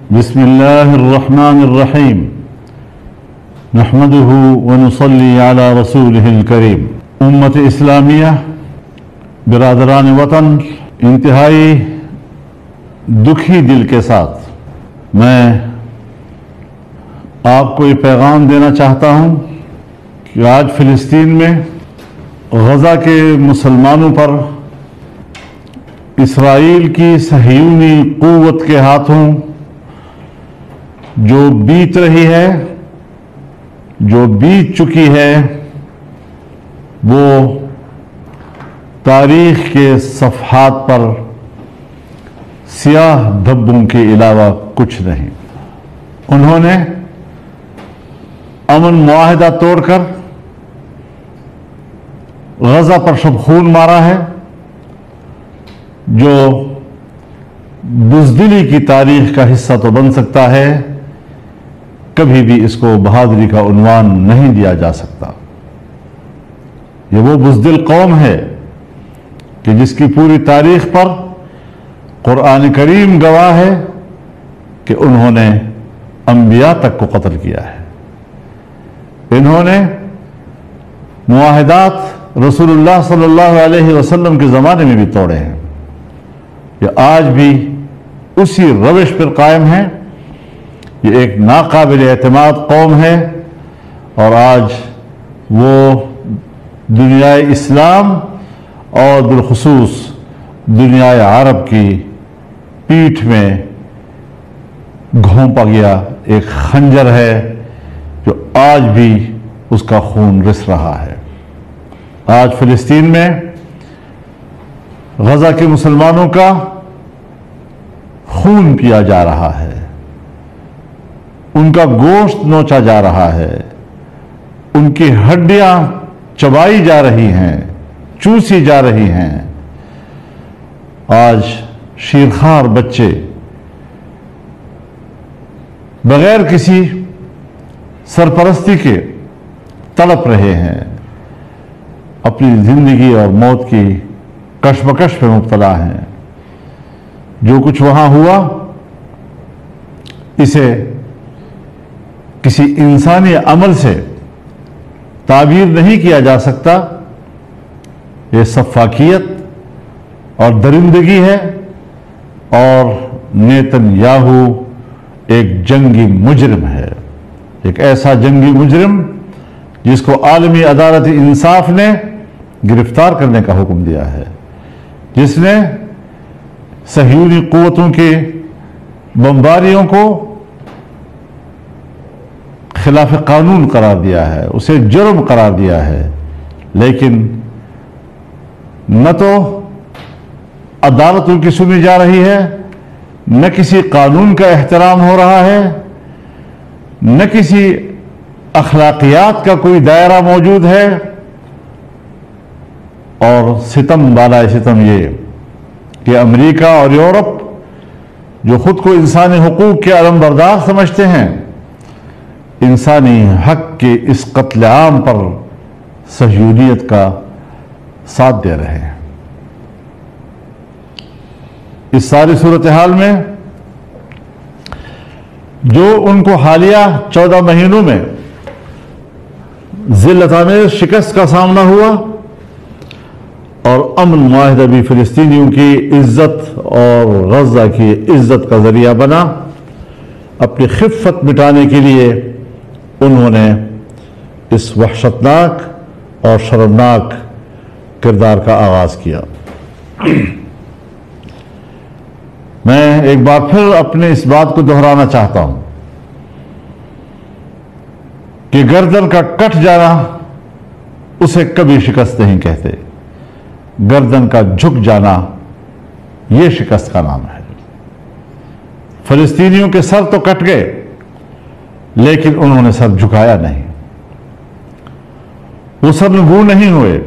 بسم اللہ الرحمن الرحیم نحمده ونصلی علی رسولہ الکریم۔ امت اسلامیہ، برادران وطن، انتہائی دکھی دل کے ساتھ میں آپ کو یہ پیغام دینا چاہتا ہوں کہ آج فلسطین میں غزہ کے مسلمانوں پر اسرائیل کی صہیونی قوت کے ہاتھوں جو بیت رہی ہے، جو بیت چکی ہے، وہ تاریخ کے صفحات پر سیاہ دھبوں کے علاوہ کچھ نہیں۔ انہوں نے امن معاہدہ توڑ کر غزہ پر شب خون مارا ہے، جو بزدلی کی تاریخ کا حصہ تو بن سکتا ہے، کبھی بھی اس کو بہادری کا عنوان نہیں دیا جا سکتا۔ یہ وہ بزدل قوم ہے کہ جس کی پوری تاریخ پر قرآن کریم گواہ ہے کہ انہوں نے انبیاء تک کو قتل کیا ہے۔ انہوں نے معاہدات رسول اللہ صلی اللہ علیہ وسلم کے زمانے میں بھی توڑے ہیں۔ یہ آج بھی اسی روش پر قائم ہیں۔ یہ ایک ناقابل اعتماد قوم ہے، اور آج وہ دنیا اسلام اور بالخصوص دنیا عرب کی پیٹھ میں گھونپا گیا ایک خنجر ہے جو آج بھی اس کا خون رس رہا ہے۔ آج فلسطین میں غزہ کے مسلمانوں کا خون پیا جا رہا ہے، ان کا گوشت نوچا جا رہا ہے، ان کی ہڈیاں چبائی جا رہی ہیں، چوسی جا رہی ہیں۔ آج شیرخوار بچے بغیر کسی سرپرستی کے تڑپ رہے ہیں، اپنی زندگی اور موت کی کشمکش میں مبتلا ہیں۔ جو کچھ وہاں ہوا، اسے کسی انسانی عمل سے تعبیر نہیں کیا جا سکتا۔ یہ سفاکیت اور درندگی ہے، اور نیتن یاہو ایک جنگی مجرم ہے، ایک ایسا جنگی مجرم جس کو عالمی عدالت انصاف نے گرفتار کرنے کا حکم دیا ہے، جس نے صہیونی قوتوں کے بمباریوں کو خلاف قانون قرار دیا ہے، اسے جرم قرار دیا ہے، لیکن نہ تو عدالتوں کی سنی جا رہی ہے، نہ کسی قانون کا احترام ہو رہا ہے، نہ کسی اخلاقیات کا کوئی دائرہ موجود ہے، اور ستم بالائے ستم یہ کہ امریکہ اور یورپ جو خود کو انسانی حقوق کے علمبردار سمجھتے ہیں، انسانی حق کے اس قتل عام پر صہیونیت کا ساتھ دے رہے ہیں۔ اس ساری صورتحال میں جو ان کو حالیہ 14 مہینوں میں ذلت آمیز شکست کا سامنا ہوا، اور امن معاہدہ بھی فلسطینیوں کی عزت اور غزہ کی عزت کا ذریعہ بنا، اپنی خفت مٹانے کے لیے انہوں نے اس وحشتناک اور شرمناک کردار کا آغاز کیا۔ میں ایک بار پھر اپنے اس بات کو دہرانا چاہتا ہوں کہ گردن کا کٹ جانا اسے کبھی شکست نہیں کہتے، گردن کا جھک جانا یہ شکست کا نام ہے۔ فلسطینیوں کے سر تو کٹ گئے، لیکن انہوں نے سر جھکایا نہیں، وہ سرنگوں نہیں ہوئے،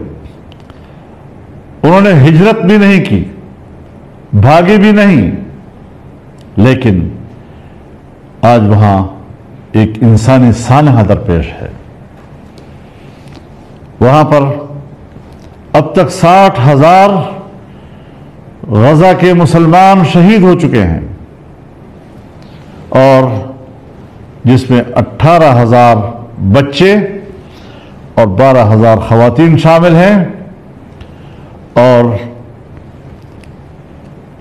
انہوں نے ہجرت بھی نہیں کی، بھاگے بھی نہیں، لیکن آج وہاں ایک انسانی سانحہ درپیش ہے۔ وہاں پر اب تک 60,000 غزہ کے مسلمان شہید ہو چکے ہیں، اور جس میں 18,000 بچے اور 12,000 خواتین شامل ہیں، اور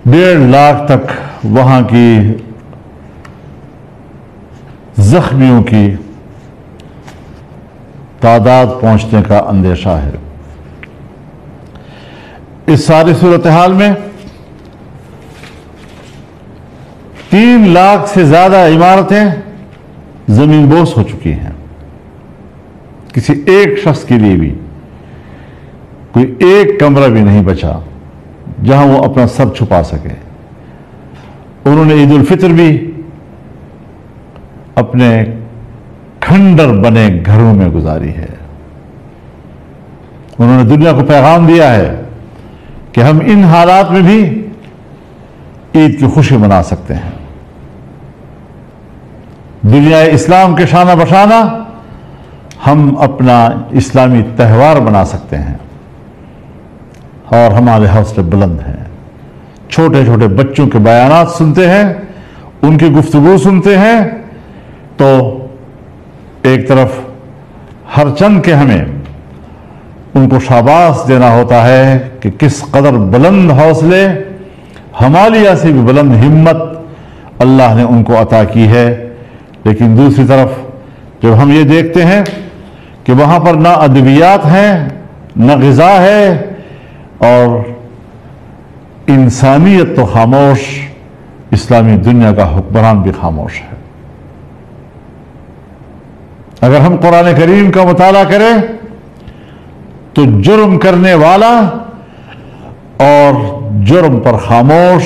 1.5 لاکھ تک وہاں کی زخمیوں کی تعداد پہنچنے کا اندیشہ ہے۔ اس ساری صورتحال میں 3 لاکھ سے زیادہ عمارتیں زمین بوس ہو چکی ہیں۔ کسی ایک شخص کے لیے بھی کوئی ایک کمرہ بھی نہیں بچا جہاں وہ اپنا سر چھپا سکے۔ انہوں نے عید الفطر بھی اپنے کھنڈر بنے گھروں میں گزاری ہے۔ انہوں نے دنیا کو پیغام دیا ہے کہ ہم ان حالات میں بھی عید کی خوشی منا سکتے ہیں۔ دنیا اسلام کے شانہ بشانہ ہم اپنا اسلامی تہوار بنا سکتے ہیں، اور ہمارے حوصلے بلند ہیں۔ چھوٹے چھوٹے بچوں کے بیانات سنتے ہیں، ان کی گفتگو سنتے ہیں، تو ایک طرف ہر چند کے ہمیں ان کو شاباش دینا ہوتا ہے کہ کس قدر بلند حوصلے، ہمالیہ سے بھی بلند ہمت اللہ نے ان کو عطا کی ہے۔ لیکن دوسری طرف جب ہم یہ دیکھتے ہیں کہ وہاں پر نہ ادویات ہیں، نہ غذا ہے، اور انسانیت تو خاموش، اسلامی دنیا کا حکمران بھی خاموش ہے۔ اگر ہم قرآن کریم کا مطالعہ کریں تو جرم کرنے والا اور جرم پر خاموش